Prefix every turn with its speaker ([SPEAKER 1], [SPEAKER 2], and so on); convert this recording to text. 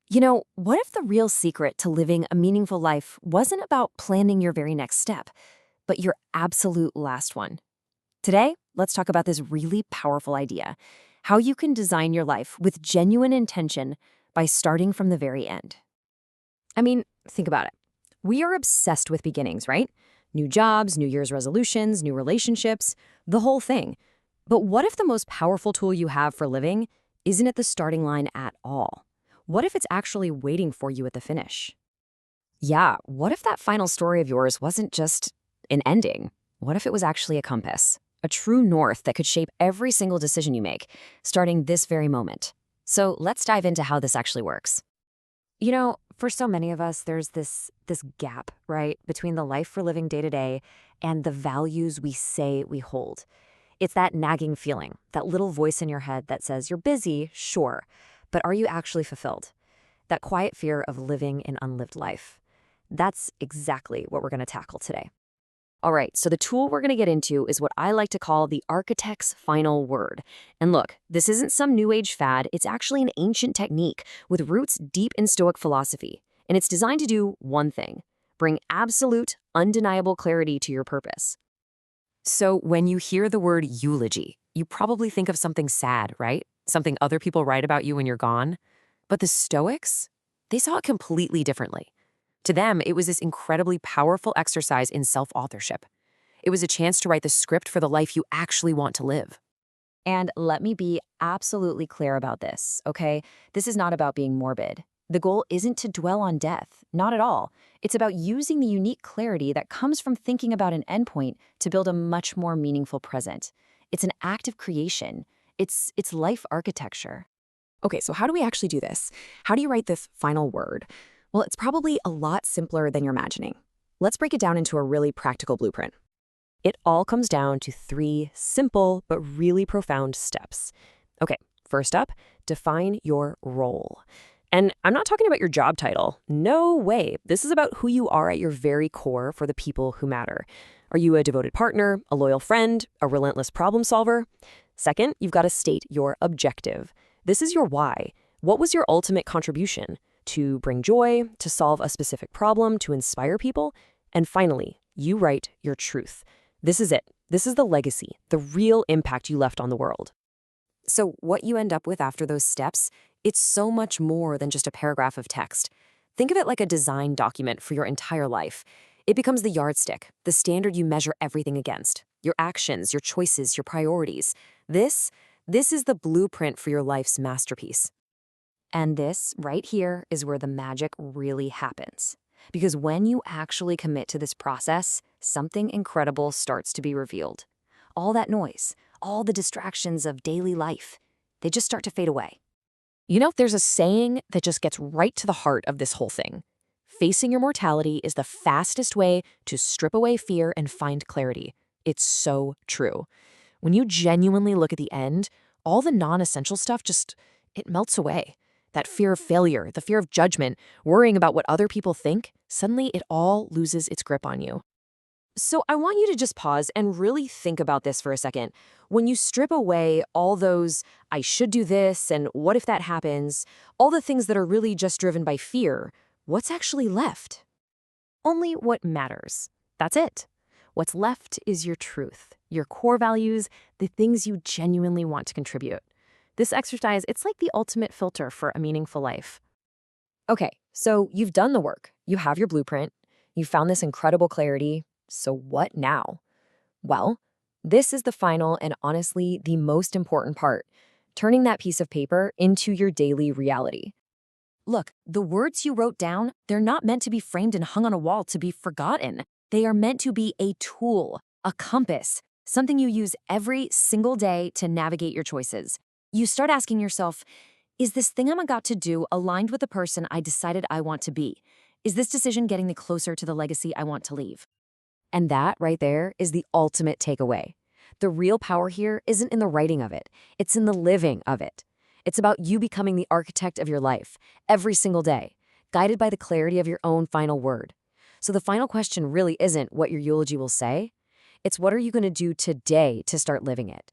[SPEAKER 1] What if the real secret to living a meaningful life wasn't about planning your very next step, but your absolute last one? Today, let's talk about this really powerful idea: how you can design your life with genuine intention by starting from the very end. I mean, think about it. We are obsessed with beginnings, right? New jobs, New Year's resolutions, new relationships, the whole thing. But what if the most powerful tool you have for living isn't at the starting line at all? What if it's actually waiting for you at the finish? Yeah, what if that final story of yours wasn't just an ending? What if it was actually a compass, a true north that could shape every single decision you make, starting this very moment? So let's dive into how this actually works. For so many of us, there's this gap, right, between the life we're living day to day and the values we say we hold. It's that nagging feeling, that little voice in your head that says you're busy, sure, but are you actually fulfilled? That quiet fear of living an unlived life. That's exactly what we're going to tackle today. All right, so the tool we're going to get into is what I like to call the architect's final word. And look, this isn't some new age fad, it's actually an ancient technique with roots deep in Stoic philosophy. And it's designed to do one thing: bring absolute, undeniable clarity to your purpose. So when you hear the word eulogy, you probably think of something sad, right? Something other people write about you when you're gone. But the Stoics, they saw it completely differently. To them, it was this incredibly powerful exercise in self-authorship. It was a chance to write the script for the life you actually want to live. And let me be absolutely clear about this, okay? This is not about being morbid. The goal isn't to dwell on death, not at all. It's about using the unique clarity that comes from thinking about an endpoint to build a much more meaningful present. It's an act of creation. It's life architecture. Okay, so how do we actually do this? How do you write this final word? Well, it's probably a lot simpler than you're imagining. Let's break it down into a really practical blueprint. It all comes down to 3 simple but really profound steps. Okay, first up, define your role. And I'm not talking about your job title. No way. This is about who you are at your very core for the people who matter. Are you a devoted partner, a loyal friend, a relentless problem solver? Second, you've got to state your objective. This is your why. What was your ultimate contribution? To bring joy, to solve a specific problem, to inspire people? And finally, you write your truth. This is it. This is the legacy, the real impact you left on the world. So what you end up with after those steps, it's so much more than just a paragraph of text. Think of it like a design document for your entire life. It becomes the yardstick, the standard you measure everything against. Your actions, your choices, your priorities. This is the blueprint for your life's masterpiece. And this, right here, is where the magic really happens. Because when you actually commit to this process, something incredible starts to be revealed. All that noise, all the distractions of daily life, they just start to fade away. There's a saying that just gets right to the heart of this whole thing. Facing your mortality is the fastest way to strip away fear and find clarity. It's so true. When you genuinely look at the end, all the non-essential stuff it melts away. That fear of failure, the fear of judgment, worrying about what other people think, suddenly it all loses its grip on you. So I want you to just pause and really think about this for a second. When you strip away all those, I should do this, and what if that happens, all the things that are really just driven by fear, what's actually left? Only what matters. That's it. What's left is your truth, your core values, the things you genuinely want to contribute. This exercise, it's like the ultimate filter for a meaningful life. Okay, so you've done the work. You have your blueprint. You found this incredible clarity. So what now? Well, this is the final and honestly the most important part: turning that piece of paper into your daily reality. Look, the words you wrote down, they're not meant to be framed and hung on a wall to be forgotten. They are meant to be a tool, a compass, something you use every single day to navigate your choices. You start asking yourself, is this thing I'm about to do aligned with the person I decided I want to be? Is this decision getting me closer to the legacy I want to leave? And that right there is the ultimate takeaway. The real power here isn't in the writing of it. It's in the living of it. It's about you becoming the architect of your life every single day, guided by the clarity of your own final word. So the final question really isn't what your eulogy will say. It's what are you going to do today to start living it?